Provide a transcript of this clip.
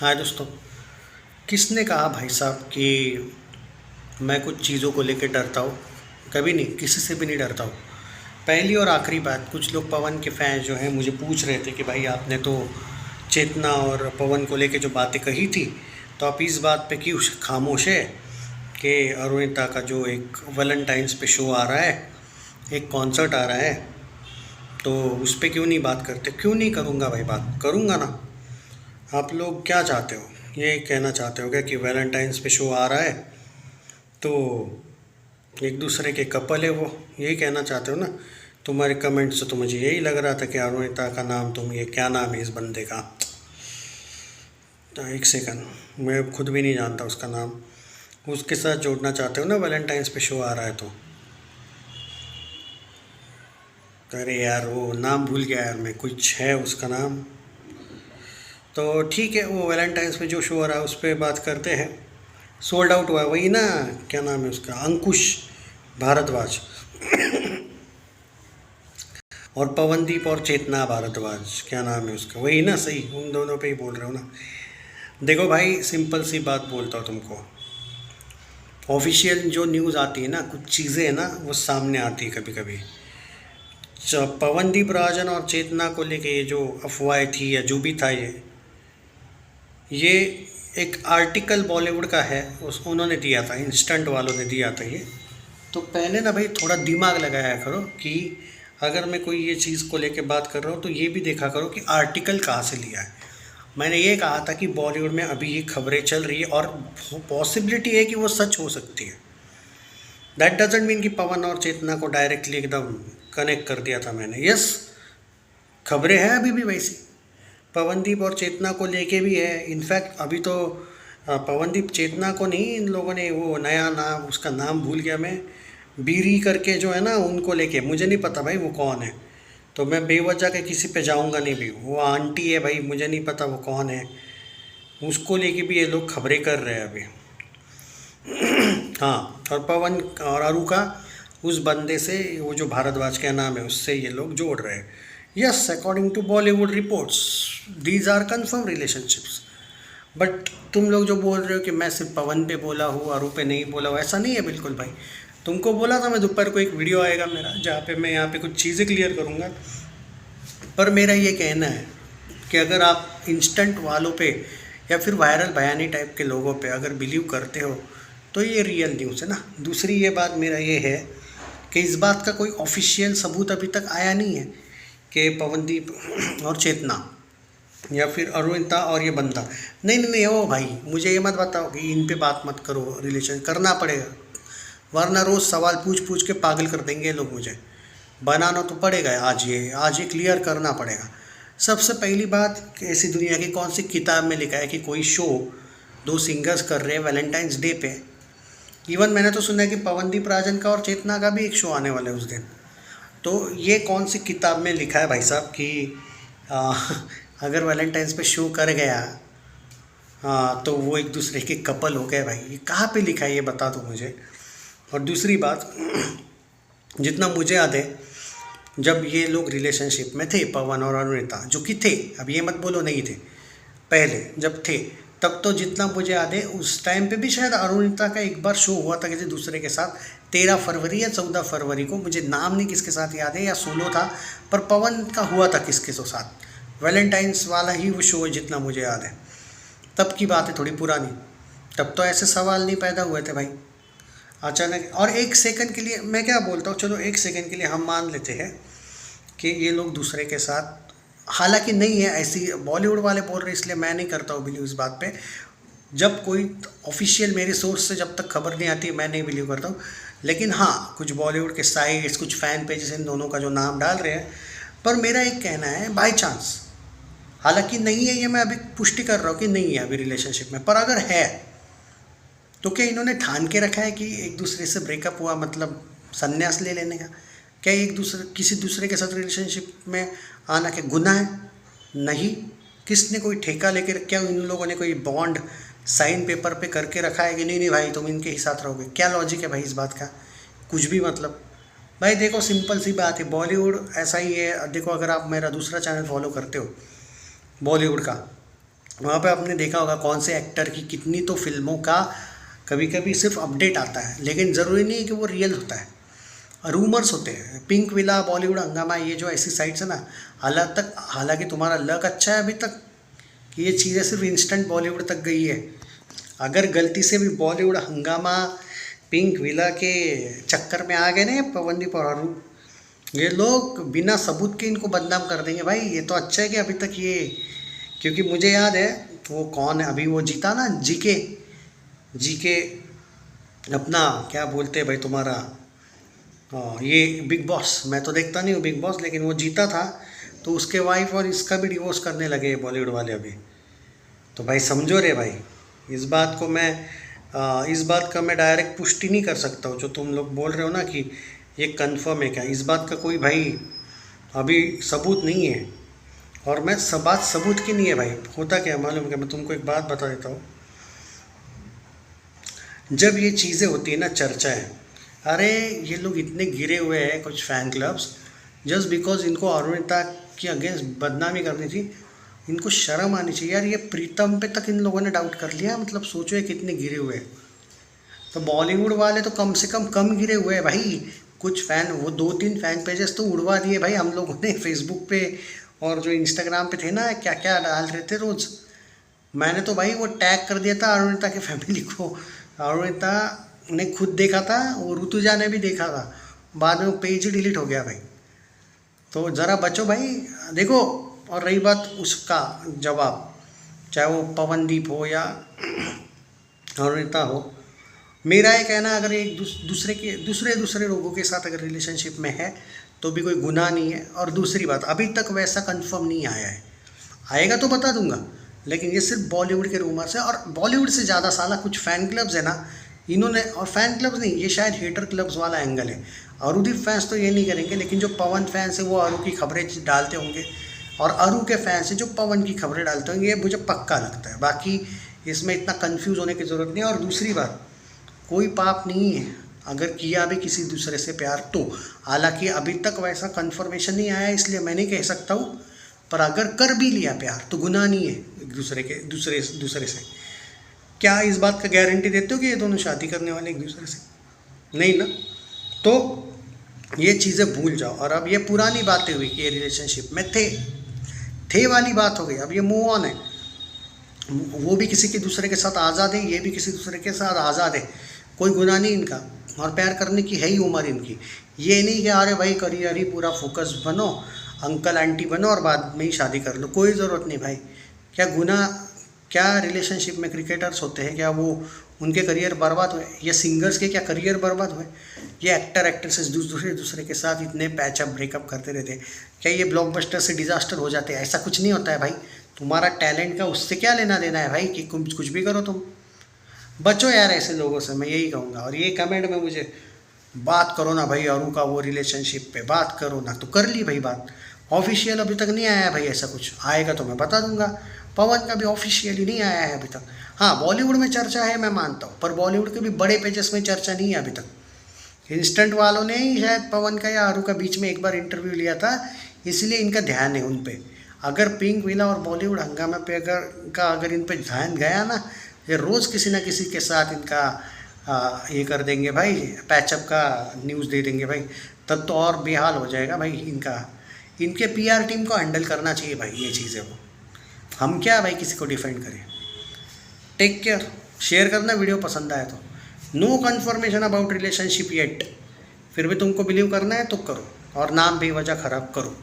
हाँ दोस्तों, किसने कहा भाई साहब कि मैं कुछ चीज़ों को लेकर डरता हूँ? कभी नहीं, किसी से भी नहीं डरता हूँ। पहली और आखिरी बात, कुछ लोग पवन के फैंस जो हैं मुझे पूछ रहे थे कि भाई आपने तो चेतना और पवन को लेके जो बातें कही थी, तो आप इस बात पे क्यों खामोश है कि अरुणिता का जो एक वैलेंटाइंस पे शो आ रहा है, एक कॉन्सर्ट आ रहा है, तो उस पे क्यों नहीं बात करते? क्यों नहीं करूँगा भाई, बात करूँगा ना। आप लोग क्या चाहते हो? ये कहना चाहते हो क्या कि वैलेंटाइंस पे शो आ रहा है तो एक दूसरे के कपल है वो, यही कहना चाहते हो ना? तुम्हारे कमेंट से तो मुझे यही लग रहा था कि अरुणिता का नाम, तुम ये क्या नाम है इस बंदे का? तो एक सेकंड, मैं खुद भी नहीं जानता उसका नाम। उसके साथ जोड़ना चाहते हो ना, वैलेंटाइंस पे शो आ रहा है तो? अरे यार, वो नाम भूल गया यार मैं, कुछ है उसका नाम। तो ठीक है, वो वैलेंटाइंस पे जो शो हो रहा है उस पर बात करते हैं। सोल्ड आउट हुआ है वही ना, क्या नाम है उसका, अंकुश भारद्वाज। और पवनदीप और चेतना भारद्वाज, क्या नाम है उसका, वही ना? सही, उन दोनों पे ही बोल रहे हो ना? देखो भाई, सिंपल सी बात बोलता हूँ तुमको। ऑफिशियल जो न्यूज़ आती है ना, कुछ चीज़ें है ना वो सामने आती है कभी कभी। पवनदीप राजन और चेतना को लेके ये जो अफवाहें थी या जो भी था, ये एक आर्टिकल बॉलीवुड का है, उस उन्होंने दिया था, इंस्टेंट वालों ने दिया था ये। तो पहले ना भाई थोड़ा दिमाग लगाया करो कि अगर मैं कोई ये चीज़ को लेके बात कर रहा हूँ तो ये भी देखा करो कि आर्टिकल कहाँ से लिया है। मैंने ये कहा था कि बॉलीवुड में अभी ये खबरें चल रही है और पॉसिबिलिटी है कि वो सच हो सकती है। दैट डजेंट मीन कि पवन और चेतना को डायरेक्टली एकदम कनेक्ट कर दिया था मैंने। यस, खबरें हैं अभी भी वैसी, पवनदीप और चेतना को लेके भी है। इनफैक्ट अभी तो पवनदीप चेतना को नहीं, इन लोगों ने वो नया नाम, उसका नाम भूल गया मैं, बीरी करके जो है ना, उनको लेके, मुझे नहीं पता भाई वो कौन है। तो मैं बेवजह के किसी पे जाऊंगा नहीं भी, वो आंटी है भाई, मुझे नहीं पता वो कौन है। उसको लेके भी ये लोग खबरें कर रहे हैं अभी। हाँ, और पवन और अरू का उस बंदे से, वो जो भारद्वाज का नाम है, उससे ये लोग जोड़ रहे हैं। Yes, according to Bollywood reports these are confirm relationships. But तुम लोग जो बोल रहे हो कि मैं सिर्फ पवन पे बोला हूँ, अरू पे नहीं बोला हूँ, ऐसा नहीं है बिल्कुल भाई। तुमको बोला था मैं, दोपहर को एक वीडियो आएगा मेरा जहाँ पे मैं यहाँ पे कुछ चीज़ें क्लियर करूँगा। पर मेरा ये कहना है कि अगर आप इंस्टेंट वालों पे या फिर वायरल बयानी टाइप के लोगों पे अगर बिलीव करते हो तो ये रियल न्यूज़ है ना। दूसरी ये बात मेरा ये है कि इस बात का कोई ऑफिशियल सबूत अभी तक आया नहीं है कि पवनदीप और चेतना या फिर अरुणिता और ये बंदा, नहीं नहीं नहीं, ओ भाई मुझे ये मत बताओ कि इन पे बात मत करो, रिलेशन करना पड़ेगा, वरना रोज़ सवाल पूछ पूछ के पागल कर देंगे ये लोग मुझे। बनाना तो पड़ेगा, आज ये क्लियर करना पड़ेगा। सबसे पहली बात कि ऐसी दुनिया की कौन सी किताब में लिखा है कि कोई शो दो सिंगर्स कर रहे हैं वैलेंटाइंस डे पे? इवन मैंने तो सुना है कि पवनदीप राजन का और चेतना का भी एक शो आने वाला है उस दिन। तो ये कौन सी किताब में लिखा है भाई साहब कि आ, अगर वैलेंटाइंस पे शो कर गया, हाँ, तो वो एक दूसरे के कपल हो गए? भाई ये कहाँ पे लिखा है, ये बता दो मुझे। और दूसरी बात, जितना मुझे याद है, जब ये लोग रिलेशनशिप में थे पवन और अरुणिता, जो कि थे, अब ये मत बोलो नहीं थे, पहले जब थे तब तो जितना मुझे याद है उस टाइम पे भी शायद अरुणिता का एक बार शो हुआ था किसी दूसरे के साथ, 13 फरवरी या 14 फरवरी को, मुझे नाम नहीं किसके साथ याद है, या सोलो था, पर पवन का हुआ था किसके साथ, वैलेंटाइंस वाला ही वो शो है जितना मुझे याद है। तब की बात है, थोड़ी पुरानी। तब तो ऐसे सवाल नहीं पैदा हुए थे भाई अचानक। और एक सेकंड के लिए मैं क्या बोलता हूँ, चलो एक सेकंड के लिए हम मान लेते हैं कि ये लोग दूसरे के साथ, हालांकि नहीं है ऐसी, बॉलीवुड वाले बोल रहे इसलिए मैं नहीं करता हूँ बिलीव इस बात पे। जब कोई ऑफिशियल मेरे सोर्स से जब तक खबर नहीं आती मैं नहीं बिलीव करता हूँ। लेकिन हाँ, कुछ बॉलीवुड के साइट्स, कुछ फ़ैन पेजेस इन दोनों का जो नाम डाल रहे हैं। पर मेरा एक कहना है, बाई चांस, हालांकि नहीं है ये, मैं अभी पुष्टि कर रहा हूँ कि नहीं है अभी रिलेशनशिप में, पर अगर है तो क्या इन्होंने ठान के रखा है कि एक दूसरे से ब्रेकअप हुआ मतलब संन्यास ले लेने का? क्या एक दूसरे, किसी दूसरे के साथ रिलेशनशिप में आना क्या गुनाह है? नहीं। किसने कोई ठेका लेकर, क्या इन लोगों ने कोई बॉन्ड साइन पेपर पे करके रखा है कि नहीं नहीं भाई तुम इनके ही साथ रहोगे? क्या लॉजिक है भाई इस बात का? कुछ भी मतलब। भाई देखो, सिंपल सी बात है, बॉलीवुड ऐसा ही है। देखो, अगर आप मेरा दूसरा चैनल फॉलो करते हो बॉलीवुड का, वहाँ पे आपने देखा होगा कौन से एक्टर की कितनी तो फिल्मों का कभी कभी सिर्फ अपडेट आता है, लेकिन ज़रूरी नहीं है कि वो रियल होता है, रूमर्स होते हैं। पिंक विला, बॉलीवुड हंगामा, ये जो ऐसी साइट्स है ना, हालांकि तुम्हारा लक अच्छा है अभी तक कि ये चीज़ें सिर्फ इंस्टेंट बॉलीवुड तक गई है। अगर गलती से भी बॉलीवुड हंगामा, पिंक विला के चक्कर में आ गए ना पवनदीप और अरू, ये लोग बिना सबूत के इनको बदनाम कर देंगे भाई। ये तो अच्छा है कि अभी तक ये, क्योंकि मुझे याद है वो कौन है अभी वो जीता ना, जीके अपना क्या बोलते हैं भाई तुम्हारा, ये बिग बॉस, मैं तो देखता नहीं हूँ बिग बॉस, लेकिन वो जीता था तो उसके वाइफ और इसका भी डिवोर्स करने लगे बॉलीवुड वाले अभी। तो भाई समझो रे भाई, इस बात का मैं डायरेक्ट पुष्टि नहीं कर सकता हूँ। जो तुम लोग बोल रहे हो ना कि ये कंफर्म है क्या, इस बात का कोई भाई अभी सबूत नहीं है। और मैं बात सबूत की नहीं है भाई, होता क्या है मालूम क्या, मैं तुमको एक बात बता देता हूँ। जब ये चीज़ें होती है ना, चर्चा है, अरे ये लोग इतने गिरे हुए हैं कुछ फ़ैन क्लब्स, जस्ट बिकॉज इनको अरुणिता के अगेंस्ट बदनामी करनी थी। इनको शर्म आनी चाहिए यार, ये प्रीतम पे तक इन लोगों ने डाउट कर लिया, मतलब सोचो ये कितने गिरे हुए हैं। तो बॉलीवुड वाले तो कम से कम गिरे हुए हैं भाई। कुछ फ़ैन, वो 2-3 फ़ैन पेजेस तो उड़वा दिए भाई हम लोगों ने फेसबुक पे, और जो इंस्टाग्राम पे थे ना, क्या क्या डाल रहे थे रोज़। मैंने तो भाई वो टैग कर दिया था अरुणिता के फैमिली को। अरुणिता ने खुद देखा था, वो ऋतुजा ने भी देखा था, बाद में वो पेज ही डिलीट हो गया भाई। तो ज़रा बचो भाई, देखो। और रही बात उसका जवाब, चाहे वो पवनदीप हो या अरुणिता हो, मेरा ये कहना, अगर एक दूसरे लोगों के साथ अगर रिलेशनशिप में है तो भी कोई गुनाह नहीं है। और दूसरी बात, अभी तक वैसा कंफर्म नहीं आया है, आएगा तो बता दूंगा, लेकिन ये सिर्फ बॉलीवुड के रूमर्स है। और बॉलीवुड से ज़्यादा साला कुछ फ़ैन क्लब्स है ना इन्होंने, और फ़ैन क्लब्स नहीं, ये शायद हेटर क्लब्स वाला एंगल है। अरुदीप फैंस तो ये नहीं करेंगे, लेकिन जो पवन फैंस है वो अरु की खबरें डालते होंगे, और अरु के फैंस हैं जो पवन की खबरें डालते होंगे, ये मुझे पक्का लगता है। बाकी इसमें इतना कंफ्यूज होने की ज़रूरत नहीं है। और दूसरी बात, कोई पाप नहीं है अगर किया भी किसी दूसरे से प्यार तो, हालांकि अभी तक वैसा कन्फर्मेशन नहीं आया इसलिए मैं नहीं कह सकता हूँ, पर अगर कर भी लिया प्यार तो गुनाह नहीं है एक दूसरे से। क्या इस बात का गारंटी देते हो कि ये दोनों शादी करने वाले एक दूसरे से? नहीं ना। तो ये चीज़ें भूल जाओ। और अब ये पुरानी बातें हुई कि ये रिलेशनशिप में थे वाली बात हो गई, अब ये मूव ऑन है। वो भी किसी के दूसरे के साथ आज़ाद है, ये भी किसी दूसरे के साथ आज़ाद है, कोई गुनाह नहीं इनका। और प्यार करने की है ही उम्र इनकी, ये नहीं कि अरे भाई करियर ही पूरा फोकस बनो, अंकल आंटी बनो और बाद में ही शादी कर लो, कोई ज़रूरत नहीं भाई। क्या गुनाह, क्या रिलेशनशिप में क्रिकेटर्स होते हैं, क्या वो उनके करियर बर्बाद हुए, या सिंगर्स के क्या करियर बर्बाद हुए? ये एक्टर एक्ट्रेसेस दूसरे के साथ इतने पैचअप ब्रेकअप करते रहते हैं, क्या ये ब्लॉकबस्टर से डिज़ास्टर हो जाते हैं? ऐसा कुछ नहीं होता है भाई। तुम्हारा टैलेंट का उससे क्या लेना देना है भाई, कि कुछ भी करो तुम। बचो यार ऐसे लोगों से, मैं यही कहूँगा। और ये कमेंट में मुझे बात करो ना भाई, अरु का वो रिलेशनशिप पे बात करो ना, तो कर ली भाई बात। ऑफिशियल अभी तक नहीं आया है भाई, ऐसा कुछ आएगा तो मैं बता दूंगा। पवन का भी ऑफिशियली नहीं आया है अभी तक। हाँ, बॉलीवुड में चर्चा है मैं मानता हूँ, पर बॉलीवुड के भी बड़े पेजेस में चर्चा नहीं है अभी तक। इंस्टेंट वालों ने ही शायद पवन का या अरु का बीच में एक बार इंटरव्यू लिया था, इसलिए इनका ध्यान है उन पर। अगर पिंक विला और बॉलीवुड हंगामा पे अगर इन पर ध्यान गया ना, ये रोज़ किसी ना किसी के साथ इनका ये कर देंगे भाई, पैचअप का न्यूज़ दे देंगे भाई, तब तो और बेहाल हो जाएगा भाई इनका। इनके पीआर टीम को हैंडल करना चाहिए भाई ये चीज़ें को। हम क्या भाई किसी को डिफेंड करें। टेक केयर, शेयर करना वीडियो पसंद आया तो। No confirmation about relationship yet, फिर भी तुमको बिलीव करना है तो करो, और नाम बेवजह ख़राब करो।